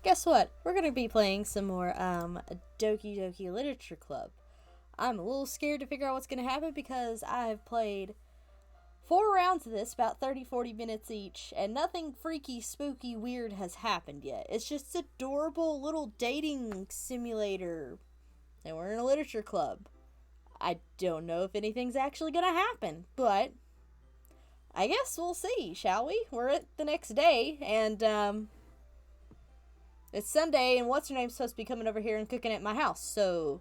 guess what? We're going to be playing some more Doki Literature Club. I'm a little scared to figure out what's going to happen because I've played 4 rounds of this, about 30-40 minutes each, and nothing freaky, spooky, weird has happened yet. It's just adorable little dating simulator. And we're in a literature club. I don't know if anything's actually going to happen, but I guess we'll see, shall we? We're at the next day, and it's Sunday, and what's-her-name's supposed to be coming over here and cooking at my house, so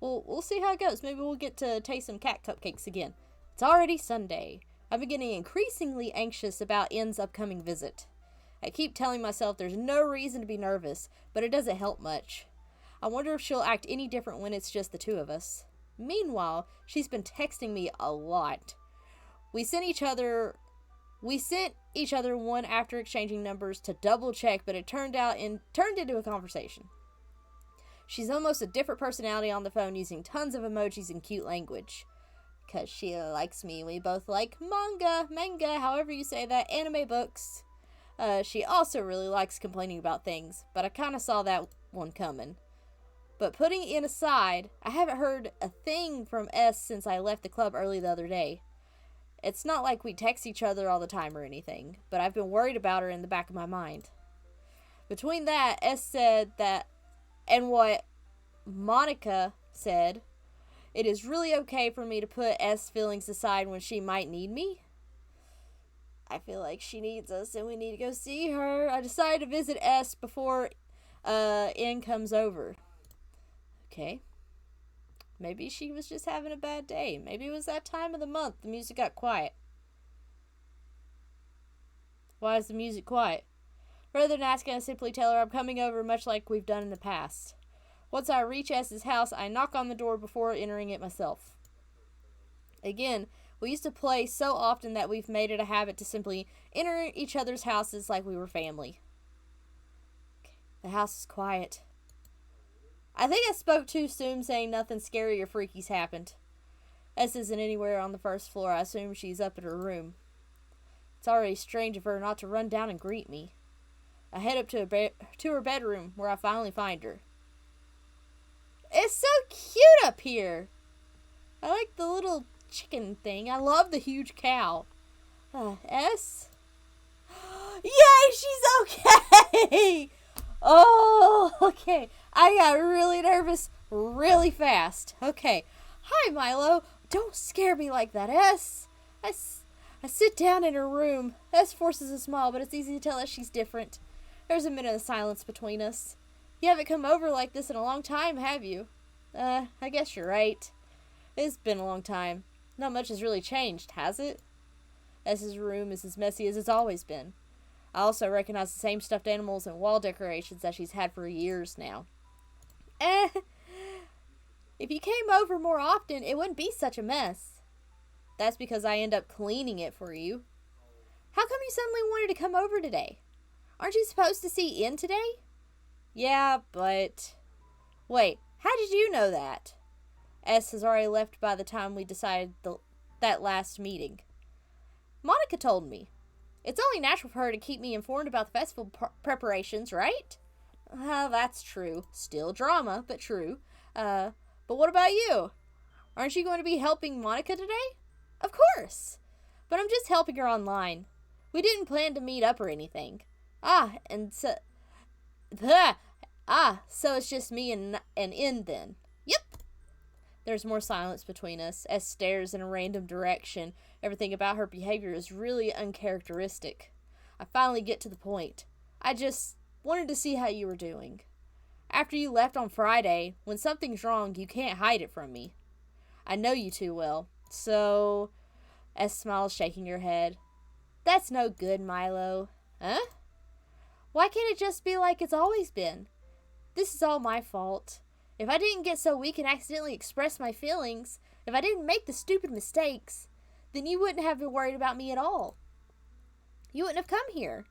we'll see how it goes. Maybe we'll get to taste some cat cupcakes again. It's already Sunday. I'm getting increasingly anxious about N's upcoming visit. I keep telling myself there's no reason to be nervous, but it doesn't help much. I wonder if she'll act any different when it's just the two of us. Meanwhile, she's been texting me a lot. We sent each other one after exchanging numbers to double check, but it turned into a conversation. She's almost a different personality on the phone, using tons of emojis and cute language. 'Cause she likes me. We both like manga, however you say that, anime books. She also really likes complaining about things, but I kind of saw that one coming. But putting it aside, I haven't heard a thing from S since I left the club early the other day. It's not like we text each other all the time or anything, but I've been worried about her in the back of my mind. Between that, S said that, and what Monica said, it is really okay for me to put S feelings aside when she might need me. I feel like she needs us and we need to go see her. I decided to visit S before N comes over. Okay. Maybe she was just having a bad day. Maybe it was that time of the month the music got quiet. Why is the music quiet? Rather than asking, I simply tell her I'm coming over, much like we've done in the past. Once I reach S's house, I knock on the door before entering it myself. Again, we used to play so often that we've made it a habit to simply enter each other's houses like we were family. The house is quiet. I think I spoke too soon, saying nothing scary or freaky's happened. S isn't anywhere on the first floor. I assume she's up in her room. It's already strange of her not to run down and greet me. I head up to her bedroom, where I finally find her. It's so cute up here. I like the little chicken thing. I love the huge cow. S? Yay, she's okay! Oh, okay. I got really nervous really fast. Okay. Hi, Milo. Don't scare me like that, S. I sit down in her room. S forces a smile, but it's easy to tell that she's different. There's a minute of silence between us. You haven't come over like this in a long time, have you? I guess you're right. It's been a long time. Not much has really changed, has it? S's room is as messy as it's always been. I also recognize the same stuffed animals and wall decorations that she's had for years now. If you came over more often, it wouldn't be such a mess. That's because I end up cleaning it for you. How come you suddenly wanted to come over today? Aren't you supposed to see N today? Yeah, but... Wait, how did you know that? S has already left by the time we decided that last meeting. Monica told me. It's only natural for her to keep me informed about the festival preparations, right? That's true. Still drama, but true. But what about you? Aren't you going to be helping Monica today? Of course. But I'm just helping her online. We didn't plan to meet up or anything. So it's just me and N then. Yep. There's more silence between us. S stares in a random direction. Everything about her behavior is really uncharacteristic. I finally get to the point. I just wanted to see how you were doing. After you left on Friday, when something's wrong, you can't hide it from me. I know you too well. So... S smiles, shaking her head. That's no good, Milo. Huh? Why can't it just be like it's always been? This is all my fault. If I didn't get so weak and accidentally express my feelings, if I didn't make the stupid mistakes, then you wouldn't have been worried about me at all. You wouldn't have come here.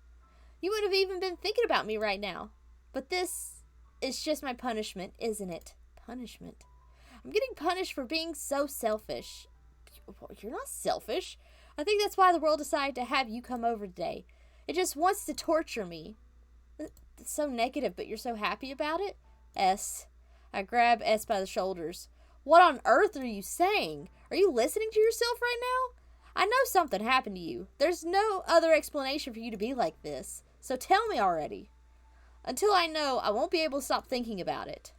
You wouldn't have even been thinking about me right now. But this is just my punishment, isn't it? Punishment. I'm getting punished for being so selfish. You're not selfish. I think that's why the world decided to have you come over today. It just wants to torture me. It's so negative, but you're so happy about it? S. I grab S by the shoulders. What on earth are you saying? Are you listening to yourself right now? I know something happened to you. There's no other explanation for you to be like this. So tell me already. Until I know, I won't be able to stop thinking about it.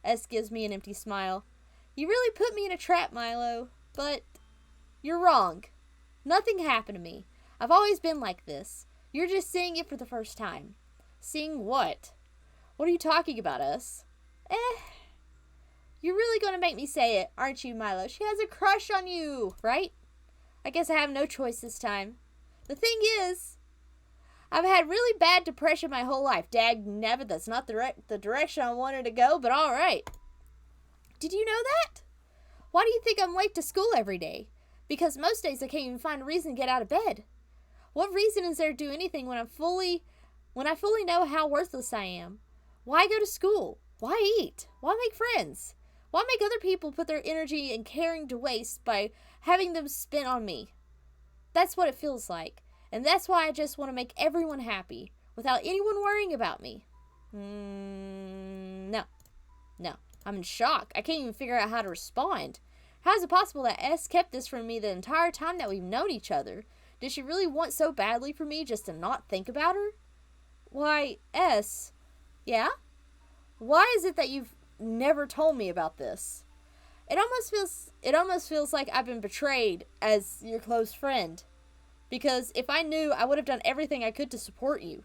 S gives me an empty smile. You really put me in a trap, Milo. But you're wrong. Nothing happened to me. I've always been like this. You're just seeing it for the first time. Seeing what? What are you talking about, S? You're really going to make me say it, aren't you, Milo? She has a crush on you, right? I guess I have no choice this time. The thing is, I've had really bad depression my whole life. Dag nabbit, that's not the direction I wanted to go, but all right. Did you know that? Why do you think I'm late to school every day? Because most days I can't even find a reason to get out of bed. What reason is there to do anything when I fully know how worthless I am? Why go to school? Why eat? Why make friends? Why make other people put their energy and caring to waste by having them spent on me? That's what it feels like. And that's why I just want to make everyone happy without anyone worrying about me. No. I'm in shock. I can't even figure out how to respond. How is it possible that S kept this from me the entire time that we've known each other? Did she really want so badly for me just to not think about her? Why, S, yeah? Why is it that you've never told me about this? It almost feels like I've been betrayed as your close friend. Because if I knew, I would have done everything I could to support you.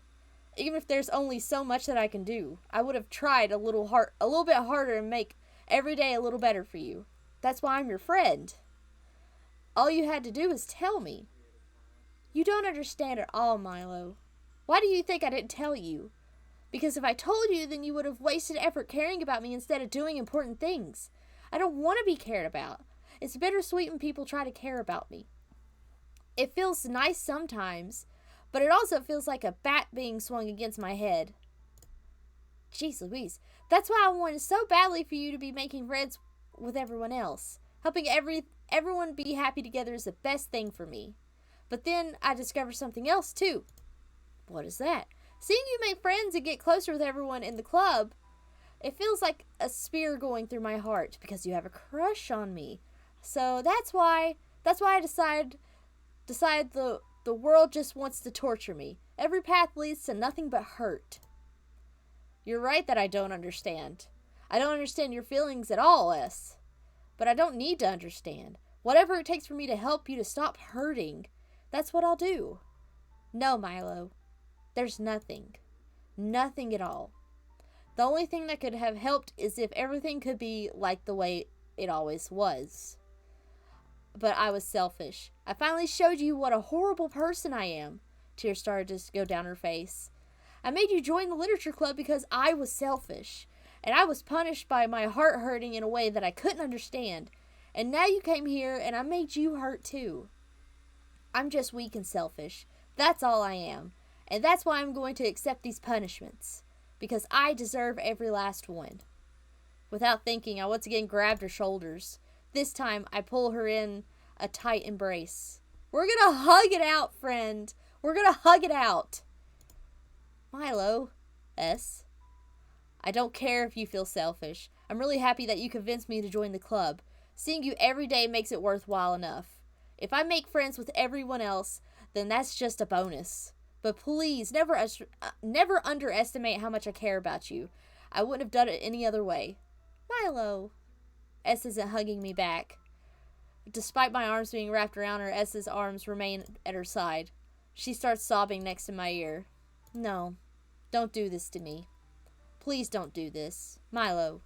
Even if there's only so much that I can do, I would have tried a little bit harder and make every day a little better for you. That's why I'm your friend. All you had to do was tell me. You don't understand at all, Milo. Why do you think I didn't tell you? Because if I told you, then you would have wasted effort caring about me instead of doing important things. I don't want to be cared about. It's bittersweet when people try to care about me. It feels nice sometimes, but it also feels like a bat being swung against my head. Jeez Louise. That's why I wanted so badly for you to be making friends with everyone else. Helping everyone be happy together is the best thing for me. But then I discovered something else too. What is that? Seeing you make friends and get closer with everyone in the club, it feels like a spear going through my heart because you have a crush on me. So that's why I decide the world just wants to torture me. Every path leads to nothing but hurt. You're right that I don't understand. I don't understand your feelings at all, S. But I don't need to understand. Whatever it takes for me to help you to stop hurting, that's what I'll do. No, Milo. There's nothing. Nothing at all. The only thing that could have helped is if everything could be like the way it always was. But I was selfish. I finally showed you what a horrible person I am. Tears started to go down her face. I made you join the literature club because I was selfish. And I was punished by my heart hurting in a way that I couldn't understand. And now you came here and I made you hurt too. I'm just weak and selfish. That's all I am. And that's why I'm going to accept these punishments. Because I deserve every last one. Without thinking, I once again grabbed her shoulders. This time, I pull her in a tight embrace. We're gonna hug it out, friend. We're gonna hug it out. Milo, S. I don't care if you feel selfish. I'm really happy that you convinced me to join the club. Seeing you every day makes it worthwhile enough. If I make friends with everyone else, then that's just a bonus. But please, never underestimate how much I care about you. I wouldn't have done it any other way. Milo. S isn't hugging me back. Despite my arms being wrapped around her, S's arms remain at her side. She starts sobbing next to my ear. No, don't do this to me. Please don't do this. Milo.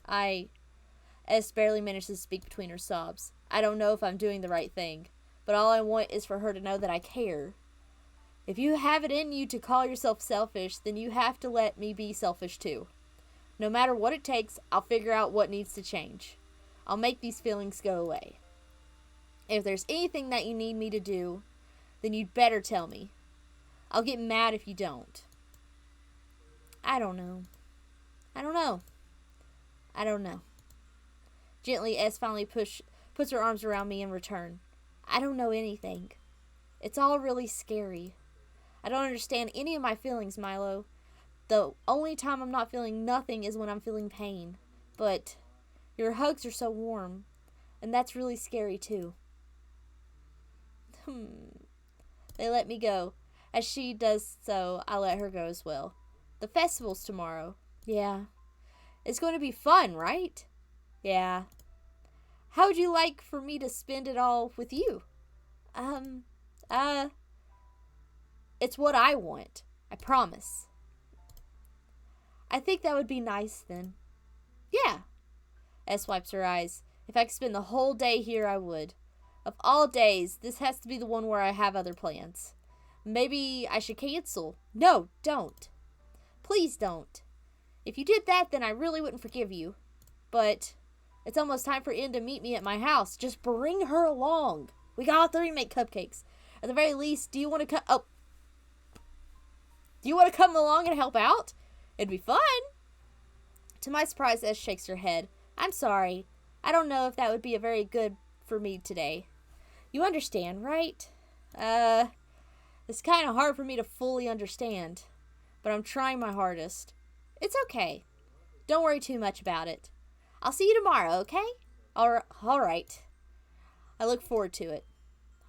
S barely manages to speak between her sobs. I don't know if I'm doing the right thing, but all I want is for her to know that I care. If you have it in you to call yourself selfish, then you have to let me be selfish too. No matter what it takes, I'll figure out what needs to change. I'll make these feelings go away. If there's anything that you need me to do, then you'd better tell me. I'll get mad if you don't. I don't know. Gently, S finally puts her arms around me in return. I don't know anything. It's all really scary. I don't understand any of my feelings, Milo. The only time I'm not feeling nothing is when I'm feeling pain. But your hugs are so warm, and that's really scary too. They let me go. As she does so, I let her go as well. The festival's tomorrow. Yeah. It's going to be fun, right? Yeah. How would you like for me to spend it all with you? Um, uh, it's what I want. I promise. I think that would be nice then. Yeah. S wipes her eyes. If I could spend the whole day here, I would. Of all days, this has to be the one where I have other plans. Maybe I should cancel. No, don't. Please don't. If you did that, then I really wouldn't forgive you. But it's almost time for Ann to meet me at my house. Just bring her along. We got all three make cupcakes. At the very least, do you want to come? Oh. Do you want to come along and help out? It'd be fun. To my surprise, S shakes her head. I'm sorry. I don't know if that would be a very good for me today. You understand, right? It's kind of hard for me to fully understand. But I'm trying my hardest. It's okay. Don't worry too much about it. I'll see you tomorrow, okay? All right. I look forward to it.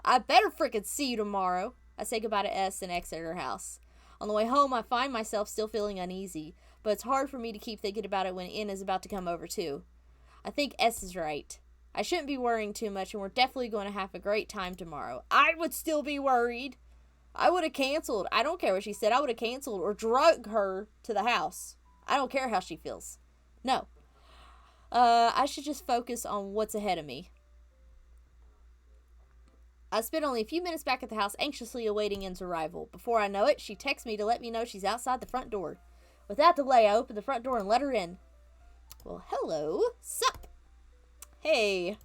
I better frickin' see you tomorrow. I say goodbye to S and exit her house. On the way home, I find myself still feeling uneasy, but it's hard for me to keep thinking about it when N is about to come over too. I think S is right. I shouldn't be worrying too much, and we're definitely going to have a great time tomorrow. I would still be worried. I would have canceled. I don't care what she said. I would have canceled or drug her to the house. I don't care how she feels. No. I should just focus on what's ahead of me. I spent only a few minutes back at the house, anxiously awaiting N's arrival. Before I know it, she texts me to let me know she's outside the front door. Without delay, I open the front door and let her in. Well, hello. Sup? Hey.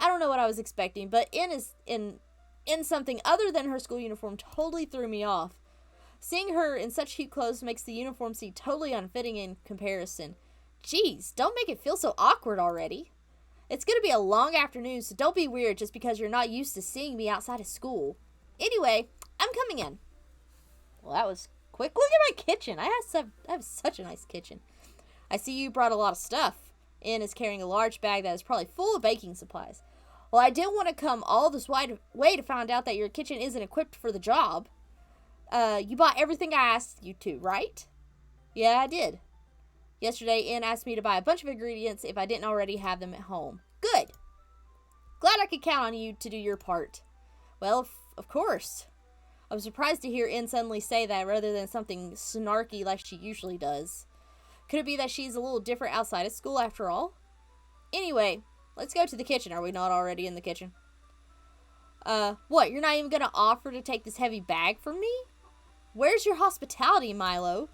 I don't know what I was expecting, but N is in something other than her school uniform totally threw me off. Seeing her in such cute clothes makes the uniform seem totally unfitting in comparison. Jeez, don't make it feel so awkward already. It's going to be a long afternoon, so don't be weird just because you're not used to seeing me outside of school. Anyway, I'm coming in. Well, that was quick. Look at my kitchen. I have such a nice kitchen. I see you brought a lot of stuff. N is carrying a large bag that is probably full of baking supplies. Well, I didn't want to come all this way to find out that your kitchen isn't equipped for the job. You bought everything I asked you to, right? Yeah, I did. Yesterday, Ann asked me to buy a bunch of ingredients if I didn't already have them at home. Good. Glad I could count on you to do your part. Well, of course. I was surprised to hear Ann suddenly say that rather than something snarky like she usually does. Could it be that she's a little different outside of school after all? Anyway, let's go to the kitchen. Are we not already in the kitchen? What? You're not even going to offer to take this heavy bag from me? Where's your hospitality, Milo?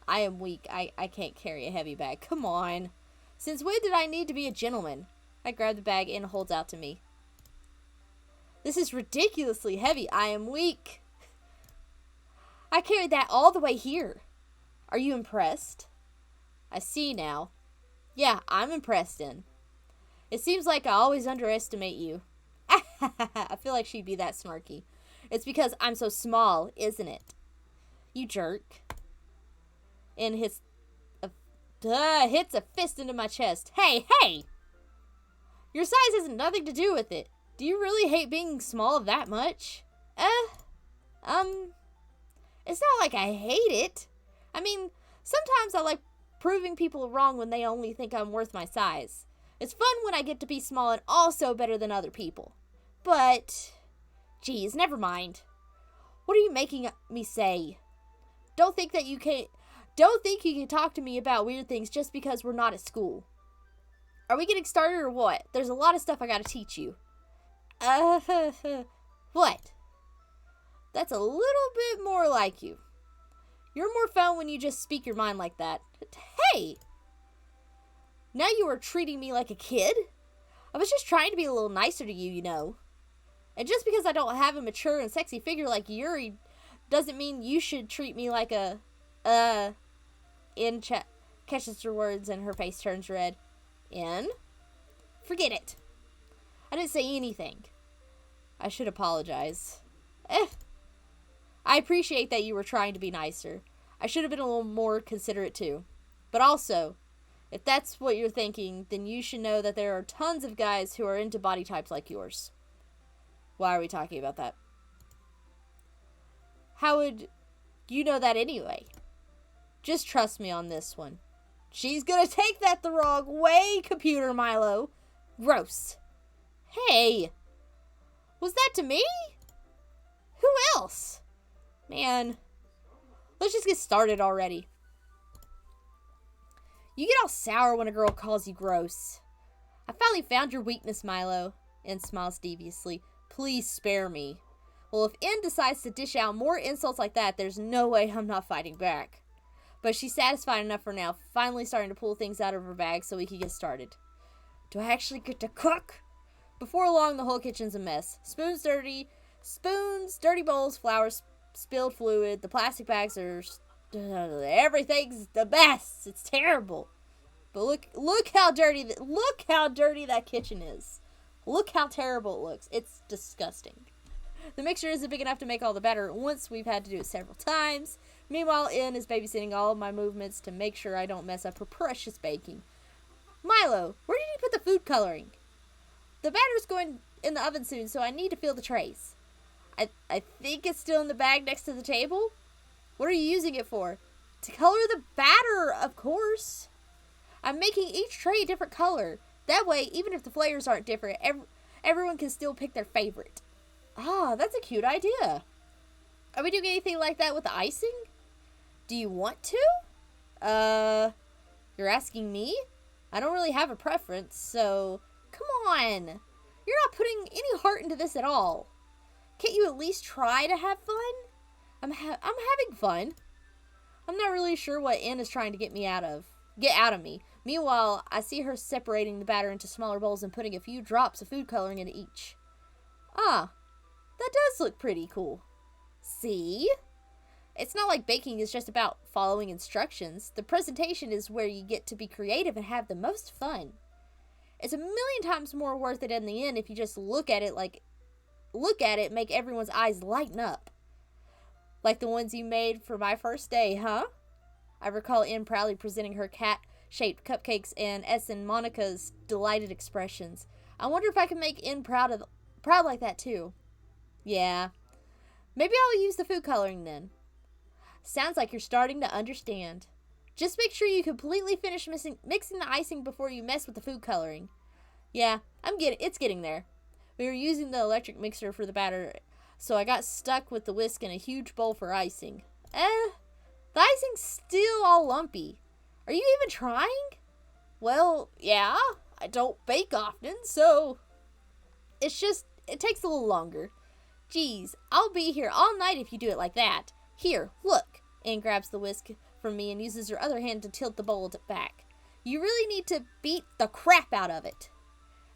I am weak. I can't carry a heavy bag. Come on. Since when did I need to be a gentleman? I grab the bag and holds out to me. This is ridiculously heavy. I am weak. I carried that all the way here. Are you impressed? I see now. Yeah, I'm impressed, N. It seems like I always underestimate you. I feel like she'd be that snarky. It's because I'm so small, isn't it? You jerk. And hits a fist into my chest. Hey! Your size has nothing to do with it. Do you really hate being small that much? It's not like I hate it. I mean, sometimes I like proving people wrong when they only think I'm worth my size. It's fun when I get to be small and also better than other people. But, geez, never mind. What are you making me say? Don't think you can talk to me about weird things just because we're not at school. Are we getting started or what? There's a lot of stuff I gotta teach you. What? That's a little bit more like you. You're more fun when you just speak your mind like that. Hey! Now you are treating me like a kid? I was just trying to be a little nicer to you, you know. And just because I don't have a mature and sexy figure like Yuri doesn't mean you should treat me like a, N catches her words and her face turns red. N? Forget it. I didn't say anything. I should apologize. I I appreciate that you were trying to be nicer. I should have been a little more considerate too. But also, if that's what you're thinking, then you should know that there are tons of guys who are into body types like yours. Why are we talking about that? How would you know that anyway? Just trust me on this one. She's gonna take that the wrong way, Computer Milo. Gross. Hey, was that to me? Who else? Man, let's just get started already. You get all sour when a girl calls you gross. I finally found your weakness, Milo. N smiles deviously. Please spare me. Well, if N decides to dish out more insults like that, there's no way I'm not fighting back. But she's satisfied enough for now, finally starting to pull things out of her bag so we can get started. Do I actually get to cook? Before long, the whole kitchen's a mess. Spoons, dirty bowls, flowers, spilled fluid. The plastic bags are... everything's the mess. It's terrible. But look how dirty that kitchen is. Look how terrible it looks. It's disgusting. The mixture isn't big enough to make all the batter at once. We've had to do it several times. Meanwhile, N is babysitting all of my movements to make sure I don't mess up her precious baking. Milo, where did you put the food coloring? The batter's going in the oven soon, so I need to fill the trays. I think it's still in the bag next to the table. What are you using it for? To color the batter, of course. I'm making each tray a different color. That way, even if the flavors aren't different, everyone can still pick their favorite. Ah, that's a cute idea. Are we doing anything like that with the icing? Do you want to? You're asking me? I don't really have a preference, so... Come on. You're not putting any heart into this at all. Can't you at least try to have fun? I'm having fun. I'm not really sure what N is trying to get out of me. Meanwhile, I see her separating the batter into smaller bowls and putting a few drops of food coloring into each. Ah, that does look pretty cool. See? It's not like baking is just about following instructions. The presentation is where you get to be creative and have the most fun. It's a million times more worth it in the end if you just look at it, make everyone's eyes lighten up. Like the ones you made for my first day, huh? I recall N proudly presenting her cat-shaped cupcakes and S and Monica's delighted expressions. I wonder if I can make N proud like that too. Yeah. Maybe I'll use the food coloring then. Sounds like you're starting to understand. Just make sure you completely finish mixing the icing before you mess with the food coloring. Yeah, it's getting there. We were using the electric mixer for the batter, so I got stuck with the whisk in a huge bowl for icing. The icing's still all lumpy. Are you even trying? Well, yeah, I don't bake often, so... it takes a little longer. Geez, I'll be here all night if you do it like that. Here, look. Anne grabs the whisk from me and uses her other hand to tilt the bowl back. You really need to beat the crap out of it.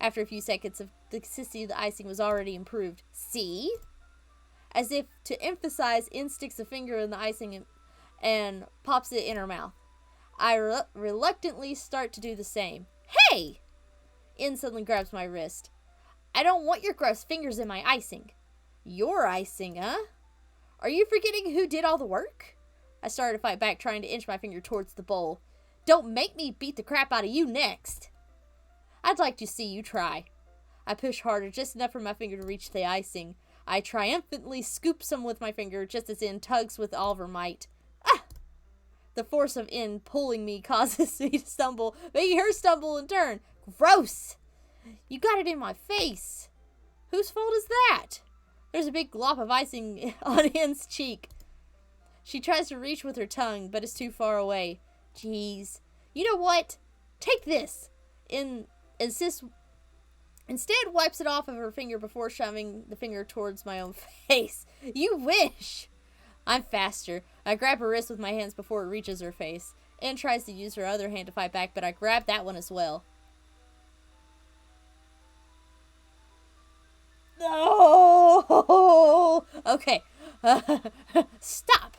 After a few seconds, the consistency of the icing was already improved. See? As if to emphasize, Anne sticks a finger in the icing and pops it in her mouth. I reluctantly start to do the same. Hey! Anne suddenly grabs my wrist. I don't want your gross fingers in my icing. Your icing, huh? Are you forgetting who did all the work? I started to fight back, trying to inch my finger towards the bowl. Don't make me beat the crap out of you next. I'd like to see you try. I push harder, just enough for my finger to reach the icing. I triumphantly scoop some with my finger, just as N tugs with all of her might. Ah! The force of N pulling me causes me to stumble, making her stumble in turn. Gross! You got it in my face. Whose fault is that? There's a big glop of icing on N's cheek. She tries to reach with her tongue, but is too far away. Jeez. You know what? Take this. Instead wipes it off of her finger before shoving the finger towards my own face. You wish. I'm faster. I grab her wrist with my hands before it reaches her face. Anne tries to use her other hand to fight back, but I grab that one as well. No! Okay. Stop.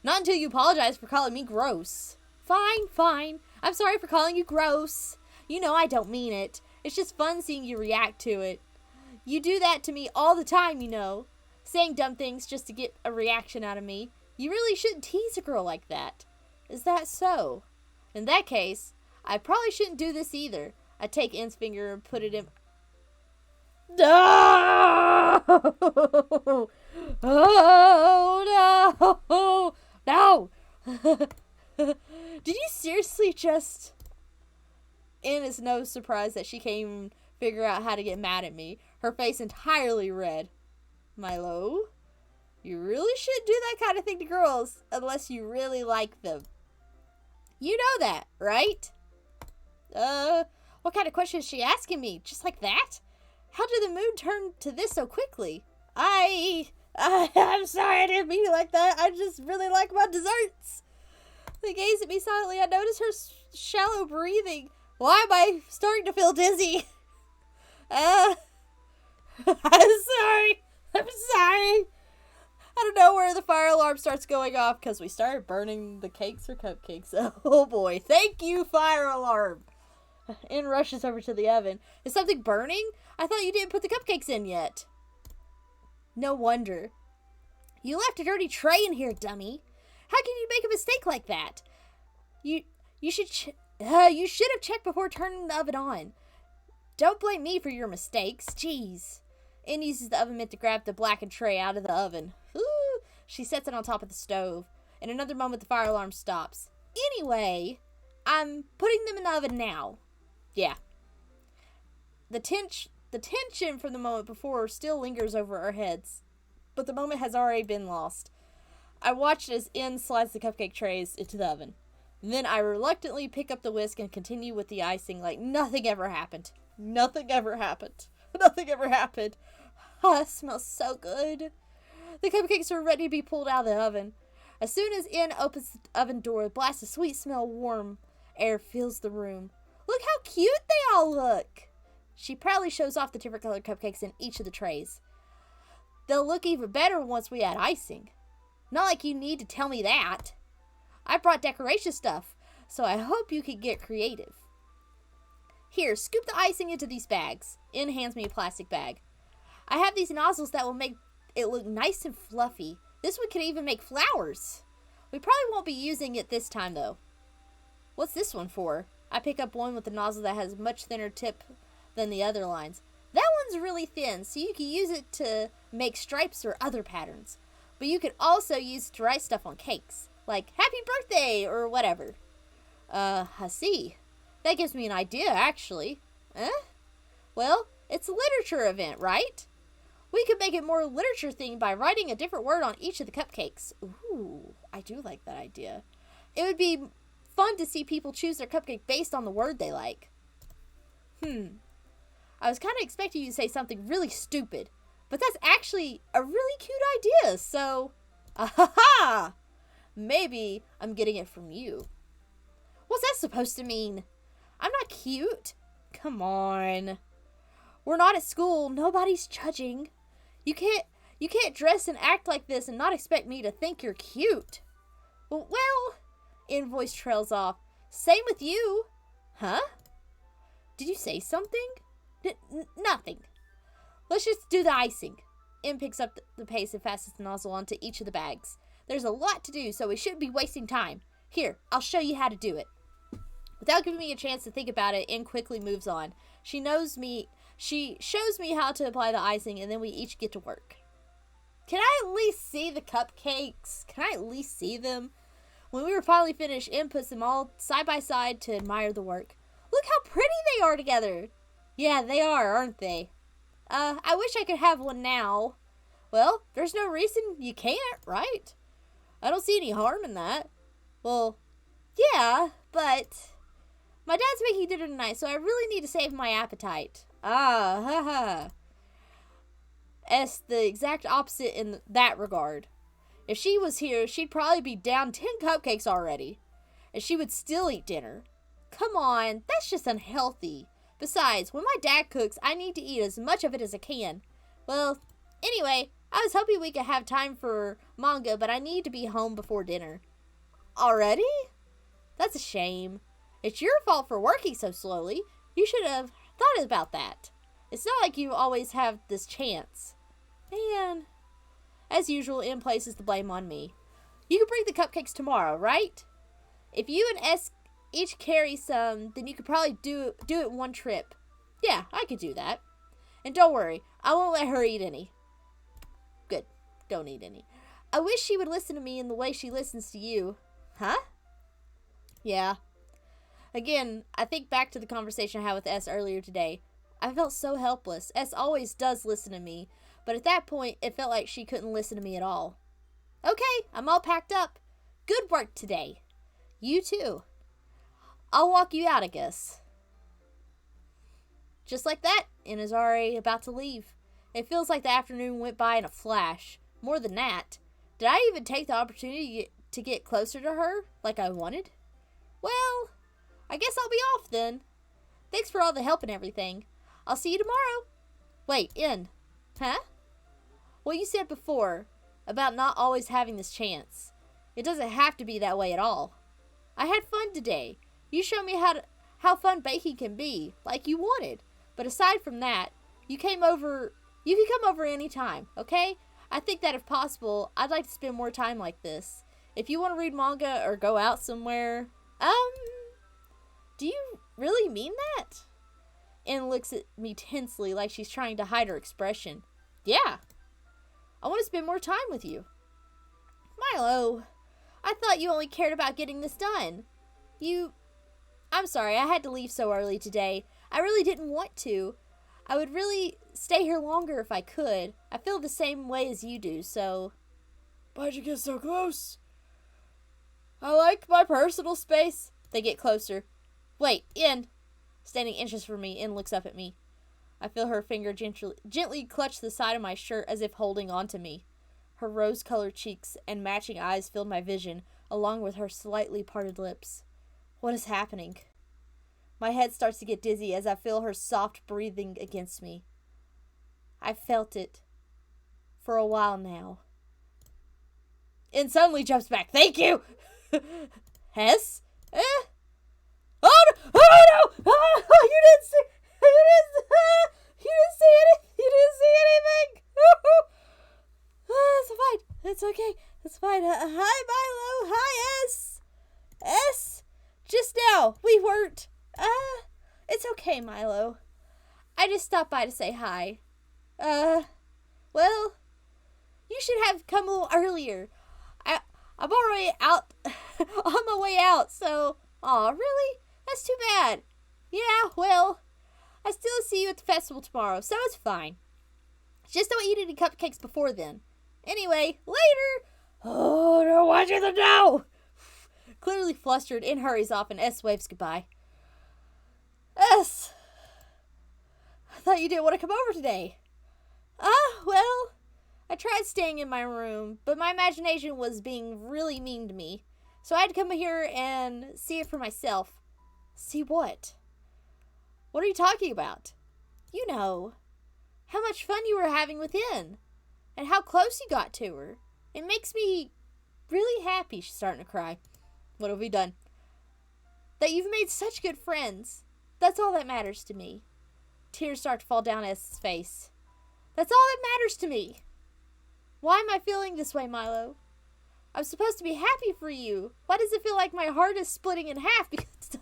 Not until you apologize for calling me gross. Fine. I'm sorry for calling you gross. You know I don't mean it. It's just fun seeing you react to it. You do that to me all the time, you know. saying dumb things just to get a reaction out of me. You really shouldn't tease a girl like that. Is that so? In that case, I probably shouldn't do this either. I take N's finger and put it in... No! Oh, no! No! Did you seriously just... N is no surprise that she can't even figure out how to get mad at me. Her face entirely red. Milo, you really shouldn't do that kind of thing to girls unless you really like them. You know that, right? What kind of question is she asking me? Just like that? How did the mood turn to this so quickly? I'm sorry, I didn't mean it like that. I just really like my desserts. They gaze at me silently. I notice her shallow breathing. Why am I starting to feel dizzy? I'm sorry. I'm sorry. I don't know where the fire alarm starts going off because we started burning the cakes or cupcakes. Oh boy. Thank you, fire alarm. N rushes over to the oven. Is something burning? I thought you didn't put the cupcakes in yet. No wonder. You left a dirty tray in here, dummy. How can you make a mistake like that? You should have checked before turning the oven on. Don't blame me for your mistakes. Jeez. N uses the oven mitt to grab the blackened tray out of the oven. Ooh. She sets it on top of the stove. In another moment, the fire alarm stops. Anyway, I'm putting them in the oven now. Yeah. The tension from the moment before still lingers over our heads, but the moment has already been lost. I watched as N slides the cupcake trays into the oven. Then I reluctantly pick up the whisk and continue with the icing like nothing ever happened. Nothing ever happened. Nothing ever happened. Oh, it smells so good. The cupcakes are ready to be pulled out of the oven. As soon as N opens the oven door, a blast of sweet smell warm air fills the room. Look how cute they all look. She proudly shows off the different colored cupcakes in each of the trays. They'll look even better once we add icing. Not like you need to tell me that. I brought decoration stuff, so I hope you can get creative. Here, scoop the icing into these bags. N hands me a plastic bag. I have these nozzles that will make it look nice and fluffy. This one could even make flowers. We probably won't be using it this time, though. What's this one for? I pick up one with the nozzle that has a much thinner tip than the other lines. That one's really thin, so you can use it to make stripes or other patterns. But you could also use it to write stuff on cakes, like happy birthday or whatever. I see. That gives me an idea, actually. Well, it's a literature event, right? We could make it more literature themed by writing a different word on each of the cupcakes. Ooh, I do like that idea. It would be fun to see people choose their cupcake based on the word they like. I was kind of expecting you to say something really stupid, but that's actually a really cute idea, so... Ahaha! Maybe I'm getting it from you. What's that supposed to mean? I'm not cute. Come on. We're not at school. Nobody's judging. You can't dress and act like this and not expect me to think you're cute. Well, N voice trails off. Same with you. Huh? Did you say something? Nothing. Let's just do the icing. N picks up the paste and fastens the nozzle onto each of the bags. There's a lot to do, so we shouldn't be wasting time. Here, I'll show you how to do it. Without giving me a chance to think about it, N quickly moves on. She shows me how to apply the icing, and then we each get to work. Can I at least see the cupcakes? Can I at least see them? When we were finally finished, N puts them all side by side to admire the work. Look how pretty they are together. Yeah, they are, aren't they? I wish I could have one now. Well, there's no reason you can't, right? I don't see any harm in that. Well, yeah, but my dad's making dinner tonight, so I really need to save my appetite. It's the exact opposite in that regard. If she was here, she'd probably be down 10 cupcakes already, and she would still eat dinner. Come on, that's just unhealthy. Besides, when my dad cooks, I need to eat as much of it as I can. Well, anyway, I was hoping we could have time for manga, but I need to be home before dinner. Already? That's a shame. It's your fault for working so slowly. You should have thought about that. It's not like you always have this chance. Man, As usual, N places the blame on me. You can bring the cupcakes tomorrow, right? If you and S each carry some, then you could probably do it in one trip. Yeah, I could do that. And don't worry, I won't let her eat any. Good. Don't eat any. I wish she would listen to me in the way she listens to you. Huh? Yeah. Again, I think back to the conversation I had with S earlier today. I felt so helpless. S always does listen to me, but at that point, it felt like she couldn't listen to me at all. Okay, I'm all packed up. Good work today. You too. I'll walk you out, I guess. Just like that, N is already about to leave. It feels like the afternoon went by in a flash. More than that, did I even take the opportunity to get closer to her like I wanted? Well, I guess I'll be off then. Thanks for all the help and everything. I'll see you tomorrow. Wait, N. Huh? What you said before about not always having this chance. It doesn't have to be that way at all. I had fun today. You showed me how fun baking can be, like you wanted. But aside from that, you can come over anytime, okay? I think that if possible, I'd like to spend more time like this. If you want to read manga or go out somewhere, do you really mean that? Anne looks at me tensely like she's trying to hide her expression. Yeah. I want to spend more time with you. Milo, I thought you only cared about getting this done. I'm sorry, I had to leave so early today. I really didn't want to. I would really stay here longer if I could. I feel the same way as you do, so... Why'd you get so close? I like my personal space. They get closer. Wait, In. Standing inches from me, In looks up at me. I feel her finger gently clutch the side of my shirt as if holding on to me. Her rose-colored cheeks and matching eyes filled my vision, along with her slightly parted lips. What is happening? My head starts to get dizzy as I feel her soft breathing against me. I've felt it for a while now. And suddenly jumps back. Thank you! Hess? Oh no! Oh no! Oh, you didn't see anything! It's fine. It's okay. It's fine. Hi, Milo. Hi, S. S? Just now. We weren't. It's okay, Milo. I just stopped by to say hi. Well, you should have come a little earlier. I'm already out, on my way out, so... Aw, really? That's too bad. Yeah, well, I still see you at the festival tomorrow, so it's fine. Just don't eat any cupcakes before then. Anyway, later! Oh, I don't want you to know! Clearly flustered, In hurries off and S waves goodbye. S! I thought you didn't want to come over today. Well, I tried staying in my room, but my imagination was being really mean to me. So I had to come here and see it for myself. See what? What are you talking about? You know, how much fun you were having with In, and how close you got to her. It makes me really happy. She's starting to cry. What have we done? That you've made such good friends. That's all that matters to me. Tears start to fall down S.'s face. That's all that matters to me. Why am I feeling this way, Milo? I'm supposed to be happy for you. Why does it feel like my heart is splitting in half? Because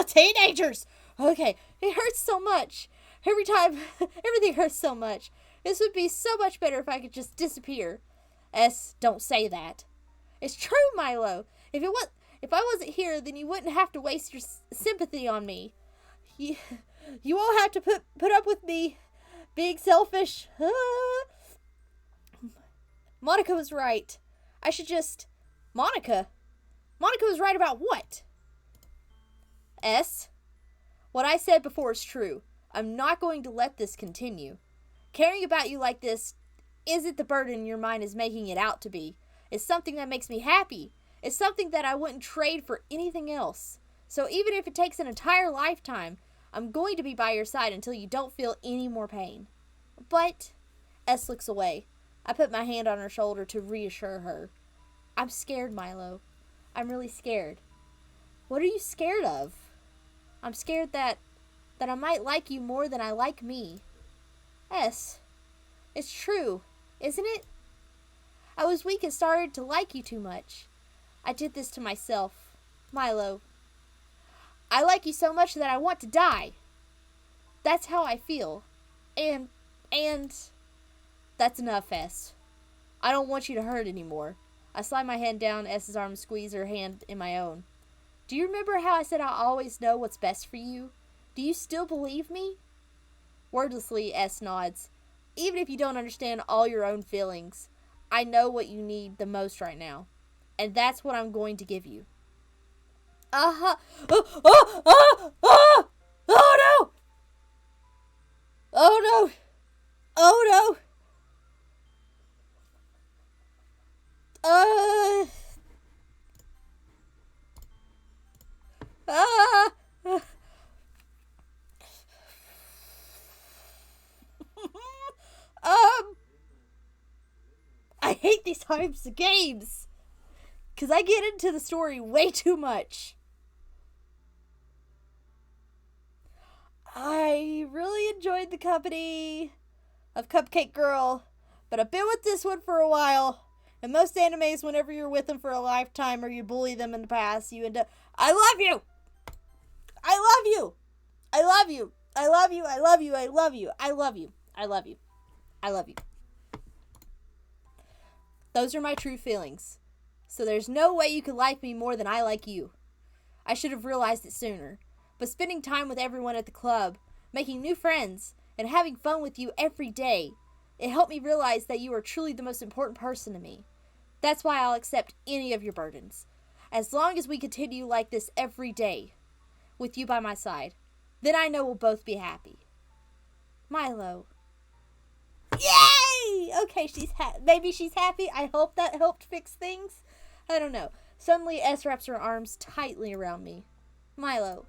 teenagers. Okay, it hurts so much. Every time, everything hurts so much. This would be so much better if I could just disappear. S, don't say that. It's true, Milo. If I wasn't here, then you wouldn't have to waste your sympathy on me. You won't have to put up with me being selfish. Monica was right. I should just... Monica was right about what? S, what I said before is true. I'm not going to let this continue. Caring about you like this isn't the burden your mind is making it out to be. It's something that makes me happy. It's something that I wouldn't trade for anything else. So even if it takes an entire lifetime, I'm going to be by your side until you don't feel any more pain. But... S looks away. I put my hand on her shoulder to reassure her. I'm scared, Milo. I'm really scared. What are you scared of? I'm scared that I might like you more than I like me. S, it's true, isn't it? was weak and started to like you too much. I did this to myself. Milo. I like you so much that I want to die. That's how I feel. And that's enough, S. I don't want you to hurt anymore. I slide my hand down S's arm and squeeze her hand in my own. Do you remember how I said I always know what's best for you? Do you still believe me? Wordlessly, S nods. Even if you don't understand all your own feelings, I know what you need the most right now. And that's what I'm going to give you. Uh-huh. Oh no! Oh no! Oh no! I hate these types of games. Because I get into the story way too much. I really enjoyed the company of Cupcake Girl, but I've been with this one for a while. And most animes, whenever you're with them for a lifetime or you bully them in the past, you end up, I love you! I love you! I love you! I love you! I love you! I love you! I love you! I love you! I love you. Those are my true feelings. So there's no way you could like me more than I like you. I should have realized it sooner. But spending time with everyone at the club, making new friends, and having fun with you every day, it helped me realize that you are truly the most important person to me. That's why I'll accept any of your burdens. As long as we continue like this every day, with you by my side, then I know we'll both be happy. Milo. Yay! Okay, maybe she's happy. I hope that helped fix things. I don't know. Suddenly, S wraps her arms tightly around me. Milo.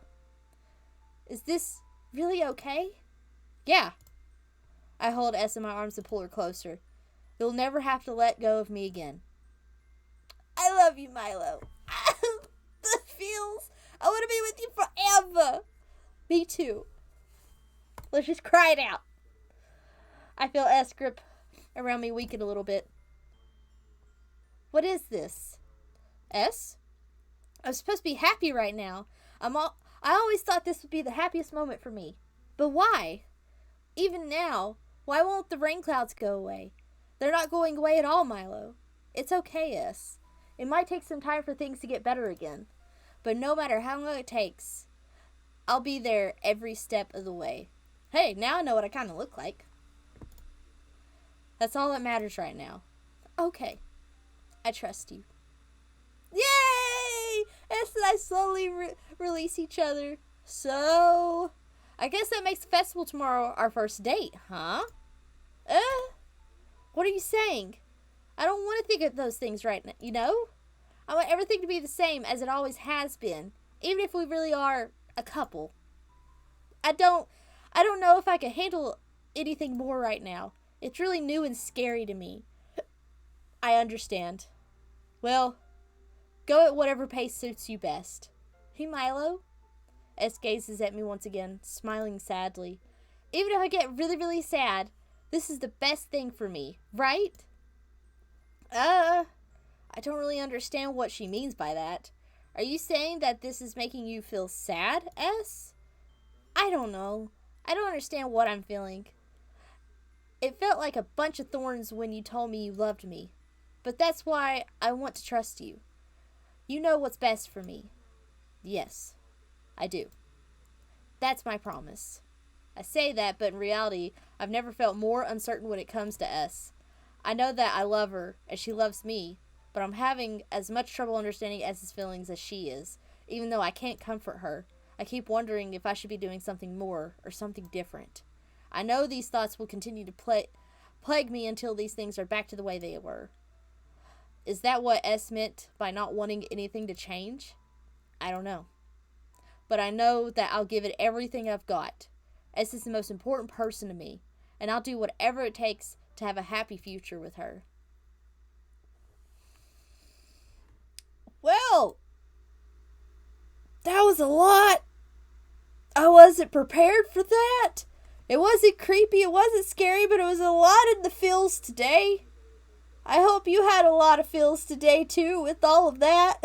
Is this really okay? Yeah. I hold S in my arms and pull her closer. You'll never have to let go of me again. I love you, Milo. The feels. I want to be with you forever. Me too. Let's just cry it out. I feel S grip around me weaken a little bit. What is this? S? I'm supposed to be happy right now. I always thought this would be the happiest moment for me. But why? Even now, why won't the rain clouds go away? They're not going away at all, Milo. It's okay, S. It might take some time for things to get better again. But no matter how long it takes, I'll be there every step of the way. Hey, now I know what I kind of look like. That's all that matters right now. Okay. I trust you. Yay! S and I slowly release each other. So, I guess that makes the festival tomorrow our first date, huh? What are you saying? I don't want to think of those things right now, you know? I want everything to be the same as it always has been, even if we really are a couple. I don't know if I can handle anything more right now. It's really new and scary to me. I understand. Well, go at whatever pace suits you best. Hey, Milo? S gazes at me once again, smiling sadly. Even if I get really, really sad, this is the best thing for me, right? I don't really understand what she means by that. Are you saying that this is making you feel sad, S? I don't know. I don't understand what I'm feeling. It felt like a bunch of thorns when you told me you loved me. But that's why I want to trust you. You know what's best for me. Yes, I do. That's my promise. I say that, but in reality, I've never felt more uncertain when it comes to S. I know that I love her, and she loves me, but I'm having as much trouble understanding S's feelings as she is. Even though I can't comfort her, I keep wondering if I should be doing something more or something different. I know these thoughts will continue to plague me until these things are back to the way they were. Is that what S meant by not wanting anything to change? I don't know. But I know that I'll give it everything I've got. S is the most important person to me, and I'll do whatever it takes to have a happy future with her. Well, that was a lot. I wasn't prepared for that. It wasn't creepy, it wasn't scary, but it was a lot in the feels today. I hope you had a lot of feels today, too, with all of that.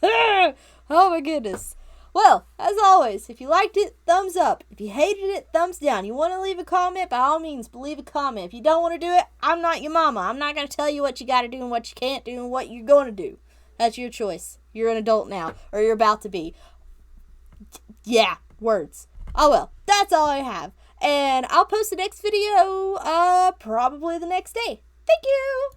Oh, my goodness. Well, as always, if you liked it, thumbs up. If you hated it, thumbs down. You want to leave a comment? By all means, leave a comment. If you don't want to do it, I'm not your mama. I'm not going to tell you what you got to do and what you can't do and what you're going to do. That's your choice. You're an adult now, or you're about to be. Yeah, words. Oh well, that's all I have. And I'll post the next video probably the next day. Thank you!